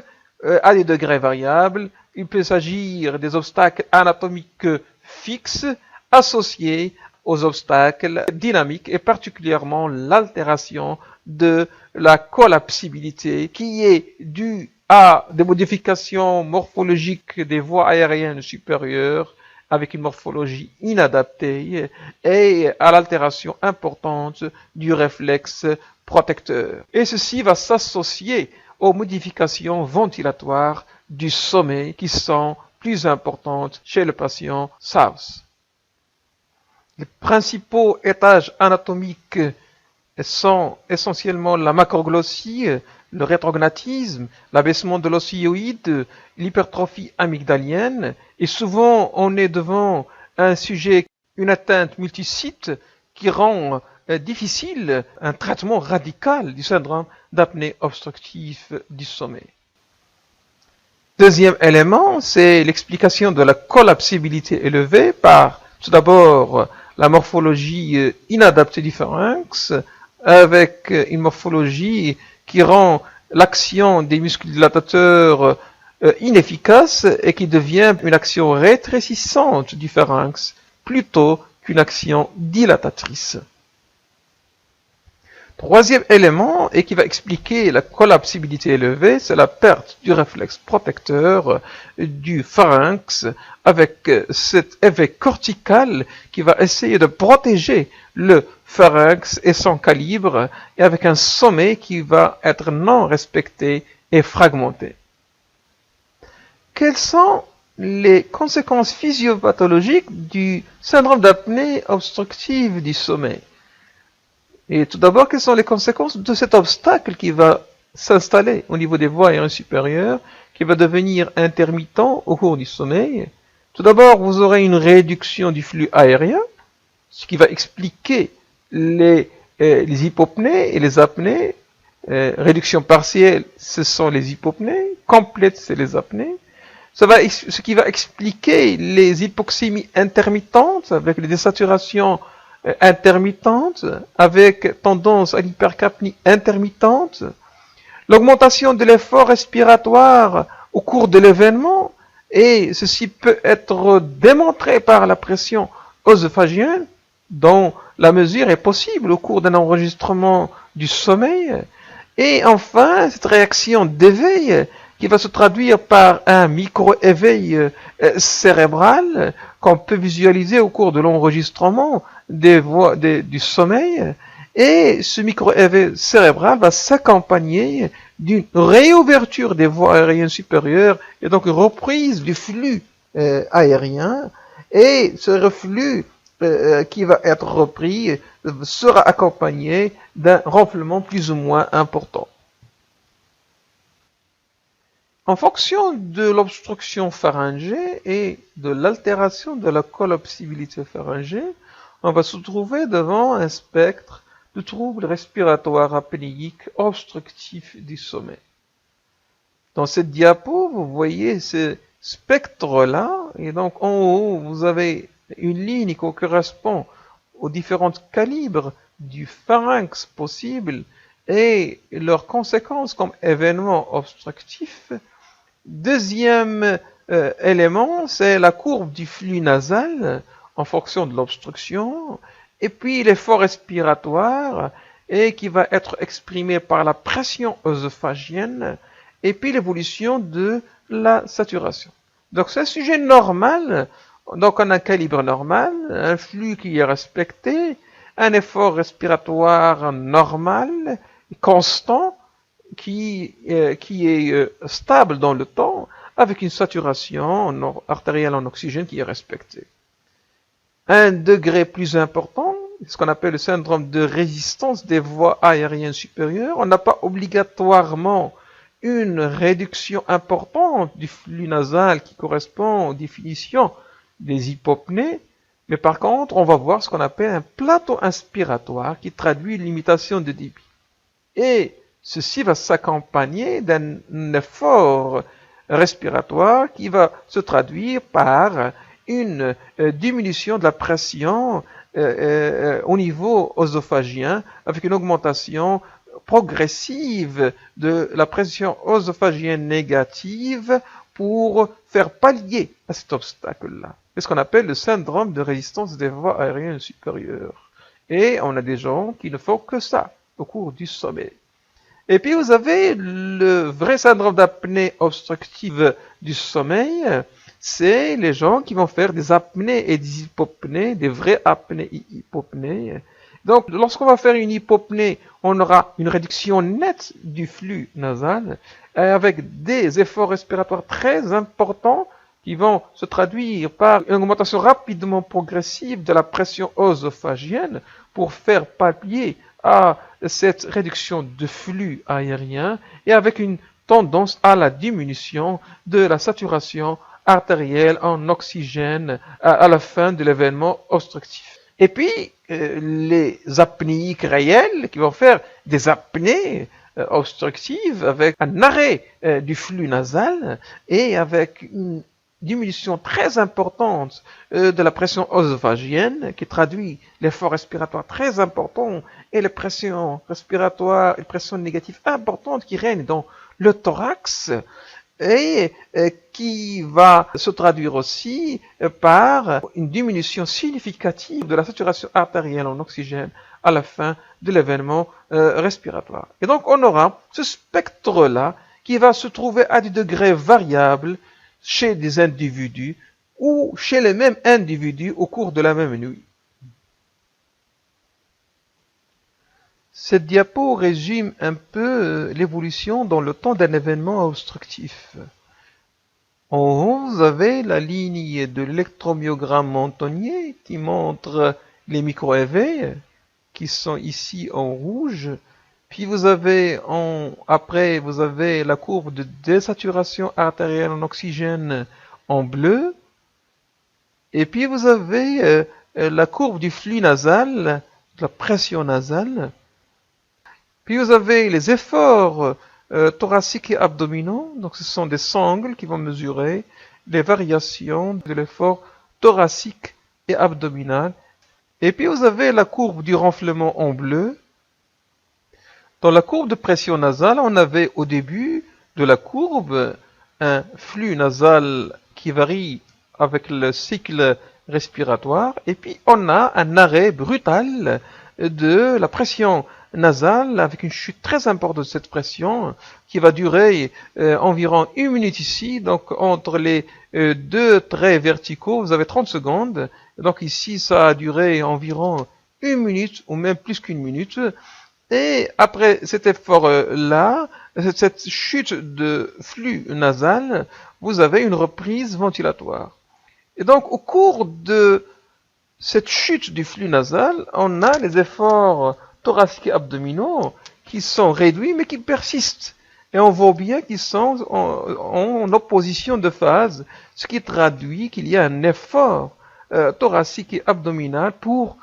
à des degrés variables. Il peut s'agir des obstacles anatomiques fixes associés aux obstacles dynamiques et particulièrement l'altération de la collapsibilité qui est due à des modifications morphologiques des voies aériennes supérieures avec une morphologie inadaptée et à l'altération importante du réflexe protecteur. Et ceci va s'associer aux modifications ventilatoires du sommeil qui sont plus importantes chez le patient SARS. Les principaux étages anatomiques sont essentiellement la macroglossie, le rétrognatisme, l'abaissement de l'ossioïde, l'hypertrophie amygdalienne, et souvent on est devant un sujet, une atteinte multisite qui rend difficile un traitement radical du syndrome d'apnée obstructive du sommeil. Deuxième élément, c'est l'explication de la collapsibilité élevée par tout d'abord la morphologie inadaptée du pharynx avec une morphologie qui rend l'action des muscles dilatateurs inefficace et qui devient une action rétrécissante du pharynx plutôt qu'une action dilatatrice. Troisième élément, et qui va expliquer la collapsibilité élevée, c'est la perte du réflexe protecteur du pharynx avec cet effet cortical qui va essayer de protéger le pharynx et son calibre et avec un sommeil qui va être non respecté et fragmenté. Quelles sont les conséquences physiopathologiques du syndrome d'apnée obstructive du sommeil? Et tout d'abord, quelles sont les conséquences de cet obstacle qui va s'installer au niveau des voies aériennes supérieures, qui va devenir intermittent au cours du sommeil? Tout d'abord, vous aurez une réduction du flux aérien, ce qui va expliquer les hypopnées et les apnées. Réduction partielle, ce sont les hypopnées. Complète, c'est les apnées. Ce qui va expliquer les hypoxémies intermittentes avec les désaturations intermittente, avec tendance à l'hypercapnie intermittente, l'augmentation de l'effort respiratoire au cours de l'événement, et ceci peut être démontré par la pression œsophagienne, dont la mesure est possible au cours d'un enregistrement du sommeil, et enfin cette réaction d'éveil qui va se traduire par un micro-éveil cérébral qu'on peut visualiser au cours de l'enregistrement du sommeil, et ce micro-éveil cérébral va s'accompagner d'une réouverture des voies aériennes supérieures et donc une reprise du flux aérien, et ce reflux qui va être repris sera accompagné d'un renflement plus ou moins important. En fonction de l'obstruction pharyngée et de l'altération de la collapsibilité pharyngée, on va se trouver devant un spectre de troubles respiratoires apnéiques obstructifs du sommeil. Dans cette diapo, vous voyez ce spectre-là, et donc en haut, vous avez une ligne qui correspond aux différents calibres du pharynx possible et leurs conséquences comme événements obstructifs. Deuxième élément, c'est la courbe du flux nasal en fonction de l'obstruction, et puis l'effort respiratoire, et qui va être exprimé par la pression œsophagienne, et puis l'évolution de la saturation. Donc c'est un sujet normal, donc on a un calibre normal, un flux qui est respecté, un effort respiratoire normal, constant, qui est stable dans le temps, avec une saturation artérielle en oxygène qui est respectée. Un degré plus important, ce qu'on appelle le syndrome de résistance des voies aériennes supérieures, on n'a pas obligatoirement une réduction importante du flux nasal qui correspond aux définitions des hypopnées, mais par contre, on va voir ce qu'on appelle un plateau inspiratoire qui traduit une limitation de débit. Et ceci va s'accompagner d'un effort respiratoire qui va se traduire par une diminution de la pression au niveau œsophagien avec une augmentation progressive de la pression œsophagienne négative pour faire pallier à cet obstacle-là. C'est ce qu'on appelle le syndrome de résistance des voies aériennes supérieures. Et on a des gens qui ne font que ça au cours du sommeil. Et puis vous avez le vrai syndrome d'apnée obstructive du sommeil, c'est les gens qui vont faire des apnées et des hypopnées, des vraies apnées et hypopnées. Donc lorsqu'on va faire une hypopnée, on aura une réduction nette du flux nasal avec des efforts respiratoires très importants qui vont se traduire par une augmentation rapidement progressive de la pression œsophagienne pour faire pallier à cette réduction de flux aérien et avec une tendance à la diminution de la saturation artérielle en oxygène à la fin de l'événement obstructif. Et puis, les apnéiques réels qui vont faire des apnées obstructives avec un arrêt du flux nasal et avec une diminution très importante de la pression œsophagienne qui traduit l'effort respiratoire très important et les pressions respiratoires et pressions négatives importantes qui règnent dans le thorax et qui va se traduire aussi par une diminution significative de la saturation artérielle en oxygène à la fin de l'événement respiratoire. Et donc on aura ce spectre-là qui va se trouver à des degrés variables chez des individus ou chez les mêmes individus au cours de la même nuit. Cette diapo résume un peu l'évolution dans le temps d'un événement obstructif. En haut, vous avez la ligne de l'électromyogramme Montonnier qui montre les micro-éveils qui sont ici en rouge. Puis vous avez après vous avez la courbe de désaturation artérielle en oxygène en bleu. Et puis vous avez la courbe du flux nasal, de la pression nasale. Puis vous avez les efforts thoraciques et abdominaux. Donc ce sont des sangles qui vont mesurer les variations de l'effort thoracique et abdominal. Et puis vous avez la courbe du renflement en bleu. Dans la courbe de pression nasale, on avait au début de la courbe un flux nasal qui varie avec le cycle respiratoire. Et puis on a un arrêt brutal de la pression nasale avec une chute très importante de cette pression qui va durer environ 1 minute ici. Donc entre les deux traits verticaux, vous avez 30 secondes. Donc ici, ça a duré environ 1 minute ou même plus qu'1 minute. Et après cet effort-là, cette chute de flux nasal, vous avez une reprise ventilatoire. Et donc au cours de cette chute du flux nasal, on a les efforts thoraciques et abdominaux qui sont réduits mais qui persistent. Et on voit bien qu'ils sont en opposition de phase, ce qui traduit qu'il y a un effort thoracique et abdominal pour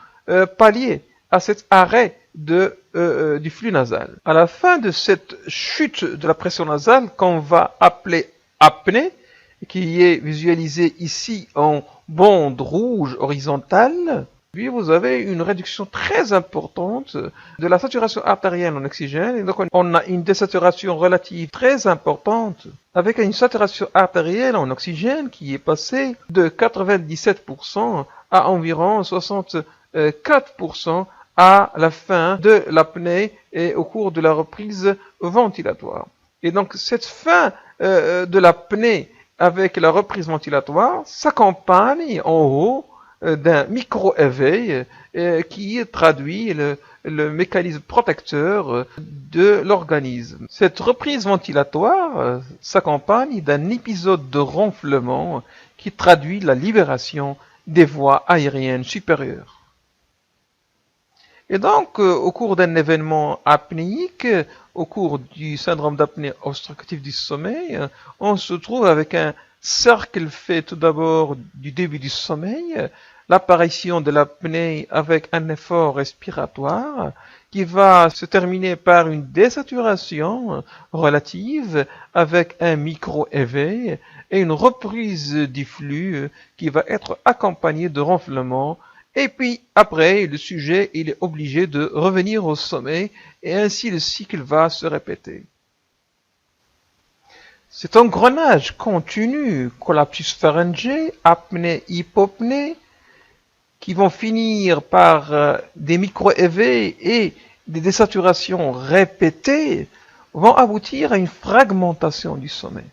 pallier à cet arrêt du flux nasal. À la fin de cette chute de la pression nasale qu'on va appeler apnée, qui est visualisée ici en bande rouge horizontale, puis vous avez une réduction très importante de la saturation artérielle en oxygène, et donc on a une désaturation relative très importante, avec une saturation artérielle en oxygène qui est passée de 97% à environ 64% à la fin de l'apnée et au cours de la reprise ventilatoire. Et donc cette fin de l'apnée avec la reprise ventilatoire s'accompagne en haut d'un micro-éveil qui traduit le mécanisme protecteur de l'organisme. Cette reprise ventilatoire s'accompagne d'un épisode de ronflement qui traduit la libération des voies aériennes supérieures. Et donc, au cours d'un événement apnéique, au cours du syndrome d'apnée obstructive du sommeil, on se trouve avec un cercle fait tout d'abord du début du sommeil, l'apparition de l'apnée avec un effort respiratoire qui va se terminer par une désaturation relative avec un micro-éveil et une reprise du flux qui va être accompagnée de ronflement Et puis après, le sujet il est obligé de revenir au sommeil et ainsi le cycle va se répéter. C'est un engrenage continu, collapsus pharyngé, apnée, hypopnée, qui vont finir par des micro-éveils et des désaturations répétées, vont aboutir à une fragmentation du sommeil.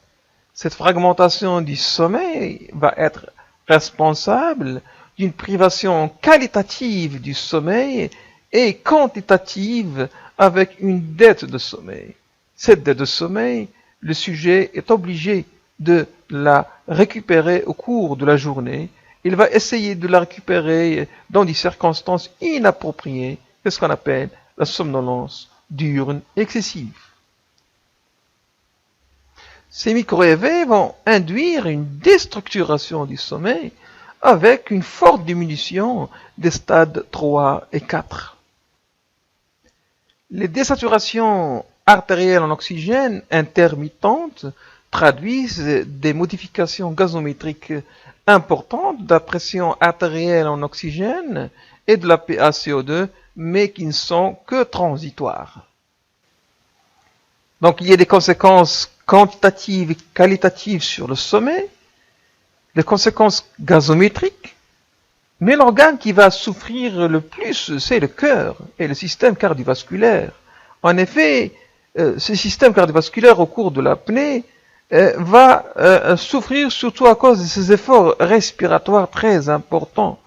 Cette fragmentation du sommeil va être responsable d'une privation qualitative du sommeil et quantitative avec une dette de sommeil. Cette dette de sommeil, le sujet est obligé de la récupérer au cours de la journée. Il va essayer de la récupérer dans des circonstances inappropriées, c'est ce qu'on appelle la somnolence diurne excessive. Ces micro-éveils vont induire une déstructuration du sommeil avec une forte diminution des stades 3 et 4. Les désaturations artérielles en oxygène intermittentes traduisent des modifications gazométriques importantes de la pression artérielle en oxygène et de la PaCO2, mais qui ne sont que transitoires. Donc il y a des conséquences quantitatives et qualitatives sur le sommeil, des conséquences gazométriques, mais l'organe qui va souffrir le plus, c'est le cœur et le système cardiovasculaire. En effet, ce système cardiovasculaire au cours de l'apnée va souffrir surtout à cause de ces efforts respiratoires très importants.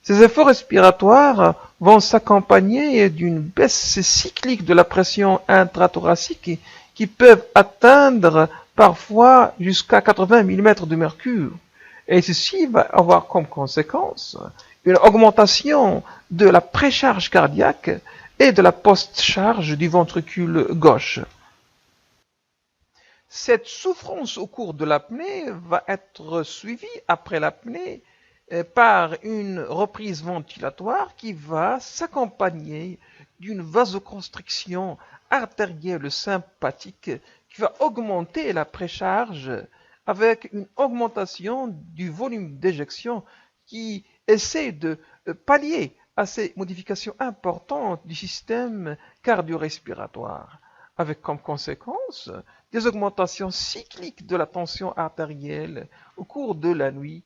Ces efforts respiratoires vont s'accompagner d'une baisse cyclique de la pression intrathoracique qui peuvent atteindre parfois jusqu'à 80 mm de mercure. Et ceci va avoir comme conséquence une augmentation de la précharge cardiaque et de la post-charge du ventricule gauche. Cette souffrance au cours de l'apnée va être suivie après l'apnée par une reprise ventilatoire qui va s'accompagner d'une vasoconstriction artérielle sympathique qui va augmenter la précharge avec une augmentation du volume d'éjection qui essaie de pallier à ces modifications importantes du système cardio-respiratoire, avec comme conséquence des augmentations cycliques de la tension artérielle au cours de la nuit.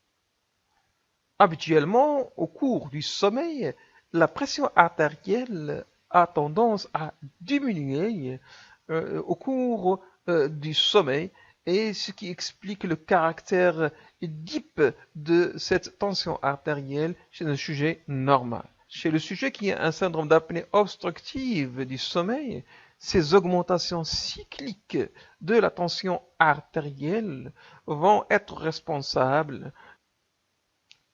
Habituellement, au cours du sommeil, la pression artérielle a tendance à diminuer au cours du sommeil, et ce qui explique le caractère dip de cette tension artérielle chez un sujet normal. Chez le sujet qui a un syndrome d'apnée obstructive du sommeil, ces augmentations cycliques de la tension artérielle vont être responsables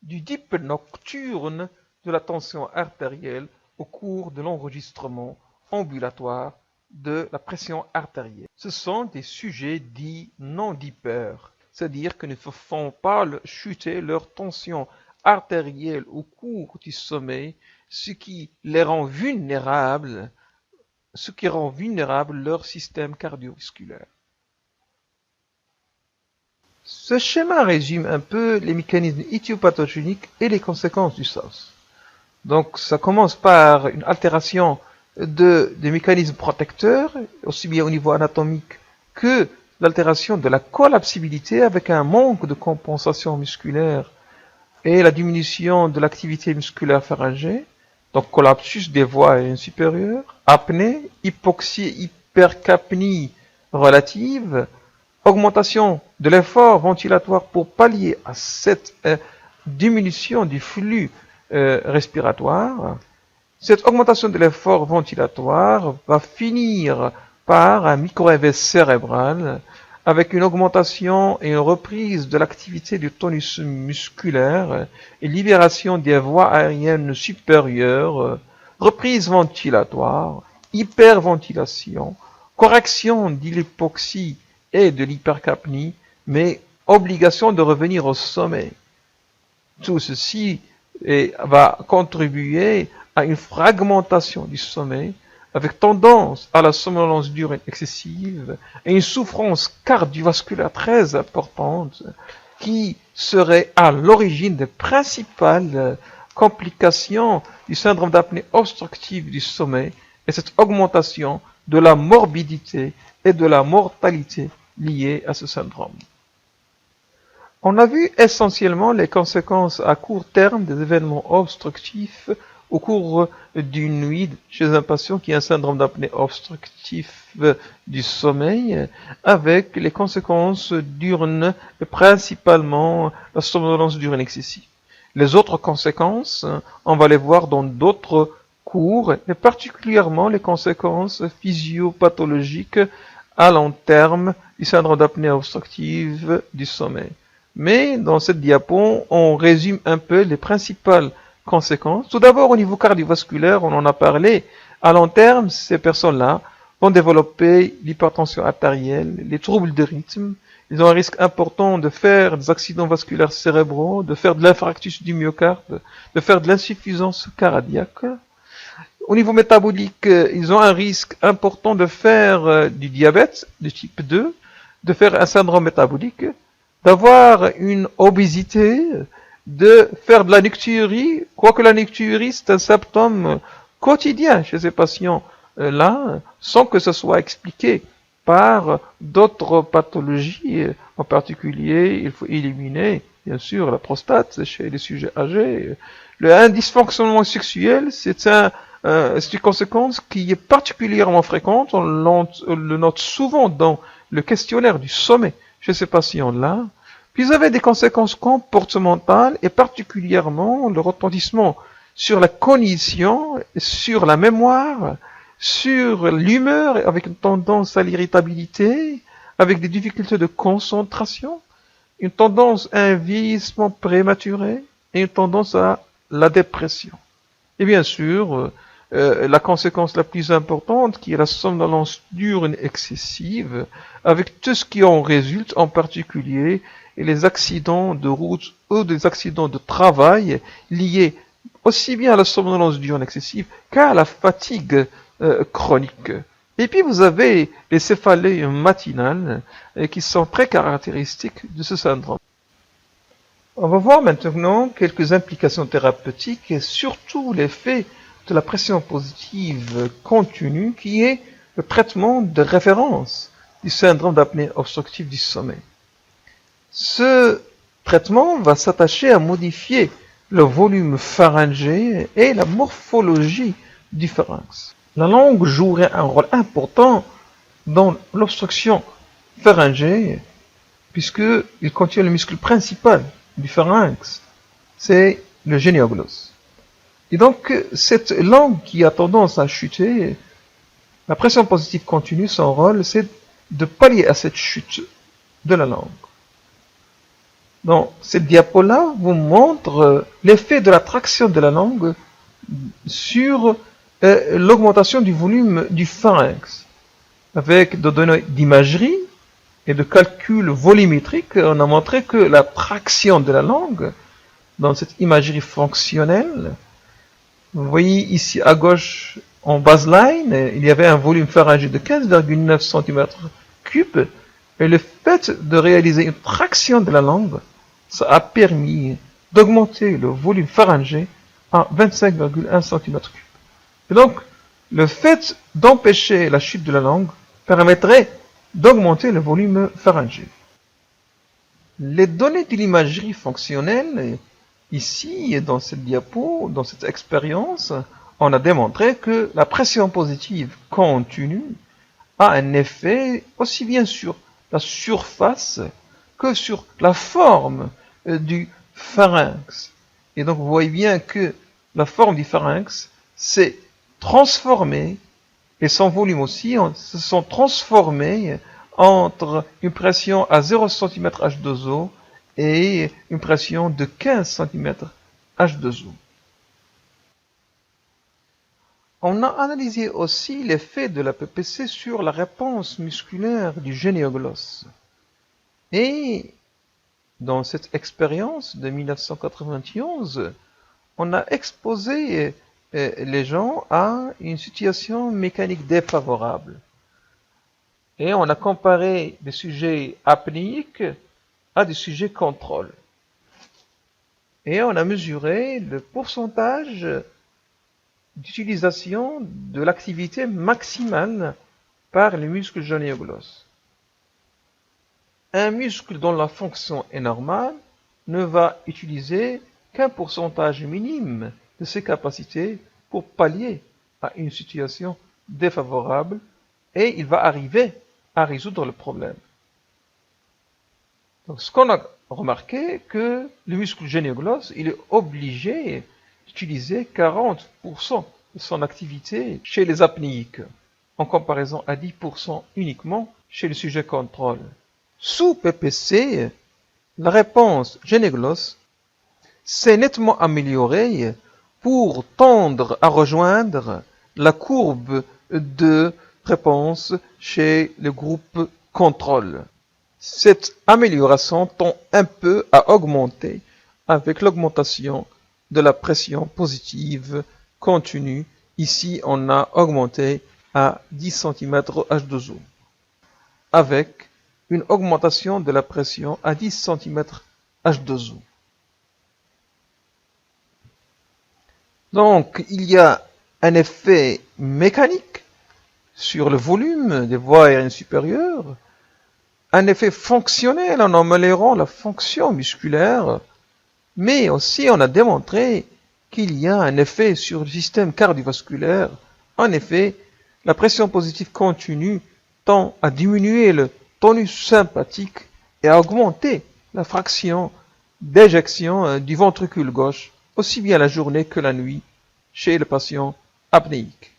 du dip nocturne de la tension artérielle au cours de l'enregistrement ambulatoire de la pression artérielle. Ce sont des sujets dits non dippers, c'est-à-dire que ne font pas chuter leur tension artérielle au cours du sommeil, ce qui rend vulnérable leur système cardiovasculaire. Ce schéma résume un peu les mécanismes éthiopathogéniques et les conséquences du SOS. Donc ça commence par une altération des mécanismes protecteurs, aussi bien au niveau anatomique que l'altération de la collapsibilité avec un manque de compensation musculaire et la diminution de l'activité musculaire pharyngée, donc collapsus des voies aériennes supérieures, apnée, hypoxie, hypercapnie relative, augmentation de l'effort ventilatoire pour pallier à cette diminution du flux respiratoire. Cette augmentation de l'effort ventilatoire va finir par un micro-éveil cérébral avec une augmentation et une reprise de l'activité du tonus musculaire et libération des voies aériennes supérieures, reprise ventilatoire, hyperventilation, correction de l'hypoxie et de l'hypercapnie, mais obligation de revenir au sommeil. Tout ceci va contribuer à une fragmentation du sommeil avec tendance à la somnolence diurne excessive et une souffrance cardiovasculaire très importante qui serait à l'origine des principales complication du syndrome d'apnée obstructive du sommeil et cette augmentation de la morbidité et de la mortalité liées à ce syndrome. On a vu essentiellement les conséquences à court terme des événements obstructifs au cours d'une nuit chez un patient qui a un syndrome d'apnée obstructif du sommeil, avec les conséquences diurnes et principalement la somnolence diurne excessive. Les autres conséquences, on va les voir dans d'autres cours, et particulièrement les conséquences physiopathologiques à long terme du syndrome d'apnée obstructive du sommeil. Mais dans cette diapo, on résume un peu les principales conséquences. Tout d'abord, au niveau cardiovasculaire, on en a parlé. À long terme, ces personnes-là vont développer l'hypertension artérielle, les troubles de rythme. Ils ont un risque important de faire des accidents vasculaires cérébraux, de faire de l'infarctus du myocarde, de faire de l'insuffisance cardiaque. Au niveau métabolique, ils ont un risque important de faire du diabète de type 2, de faire un syndrome métabolique, d'avoir une obésité, de faire de la nocturie, quoique la nocturie c'est un symptôme quotidien chez ces patients-là, sans que ce soit expliqué par d'autres pathologies. En particulier, il faut éliminer, bien sûr, la prostate chez les sujets âgés. Le dysfonctionnement sexuel, c'est une conséquence qui est particulièrement fréquente. On le note souvent dans le questionnaire du sommeil chez ces patients-là. Puis ils avaient des conséquences comportementales et particulièrement le retentissement sur la cognition, sur la mémoire, sur l'humeur avec une tendance à l'irritabilité, avec des difficultés de concentration, une tendance à un vieillissement prématuré et une tendance à la dépression. Et bien sûr, la conséquence la plus importante qui est la somnolence diurne excessive, avec tout ce qui en résulte, en particulier les accidents de route ou des accidents de travail liés aussi bien à la somnolence diurne excessive qu'à la fatigue chronique. Et puis vous avez les céphalées matinales qui sont très caractéristiques de ce syndrome. On va voir maintenant quelques implications thérapeutiques et surtout l'effet de la pression positive continue qui est le traitement de référence du syndrome d'apnée obstructive du sommeil. Ce traitement va s'attacher à modifier le volume pharyngé et la morphologie du pharynx. La langue jouerait un rôle important dans l'obstruction pharyngée puisqu'il contient le muscle principal du pharynx, c'est le génioglosse. Et donc, cette langue qui a tendance à chuter, la pression positive continue, son rôle, c'est de pallier à cette chute de la langue. Donc, cette diapo-là vous montre l'effet de la traction de la langue sur l'augmentation du volume du pharynx. Avec des données d'imagerie et de calcul volumétrique, on a montré que la traction de la langue, dans cette imagerie fonctionnelle, vous voyez ici à gauche, en baseline, il y avait un volume pharyngé de 15,9 cm3, et le fait de réaliser une traction de la langue, ça a permis d'augmenter le volume pharyngé à 25,1 cm3. Et donc, le fait d'empêcher la chute de la langue permettrait d'augmenter le volume pharyngé. Les données de l'imagerie fonctionnelle, ici, dans cette diapo, dans cette expérience, on a démontré que la pression positive continue a un effet aussi bien sur la surface que sur la forme du pharynx. Et donc, vous voyez bien que la forme du pharynx s'est transformée, et son volume aussi, se sont transformés entre une pression à 0 cm H2O et une pression de 15 cm H2O. On a analysé aussi l'effet de la PPC sur la réponse musculaire du génioglosse. Et dans cette expérience de 1991, on a exposé les gens à une situation mécanique défavorable. Et on a comparé des sujets apnéiques à des sujets contrôle. et on a mesuré le pourcentage d'utilisation de l'activité maximale par les muscles genioglosse. Un muscle dont la fonction est normale ne va utiliser qu'un pourcentage minime de ses capacités pour pallier à une situation défavorable et il va arriver à résoudre le problème. Donc, ce qu'on a remarqué, que le muscle genioglosse, il est obligé d'utiliser 40% de son activité chez les apnéiques, en comparaison à 10% uniquement chez le sujet contrôle. Sous PPC, la réponse genioglosse s'est nettement améliorée pour tendre à rejoindre la courbe de réponse chez le groupe contrôle. Cette amélioration tend un peu à augmenter avec l'augmentation de la pression positive continue. Ici, on a augmenté à 10 cm H2O, avec une augmentation de la pression à 10 cm H2O. Donc, il y a un effet mécanique sur le volume des voies aériennes supérieures, un effet fonctionnel en améliorant la fonction musculaire, mais aussi on a démontré qu'il y a un effet sur le système cardiovasculaire. En effet, la pression positive continue tend à diminuer le tonus sympathique et à augmenter la fraction d'éjection du ventricule gauche, aussi bien la journée que la nuit, chez le patient apnéique.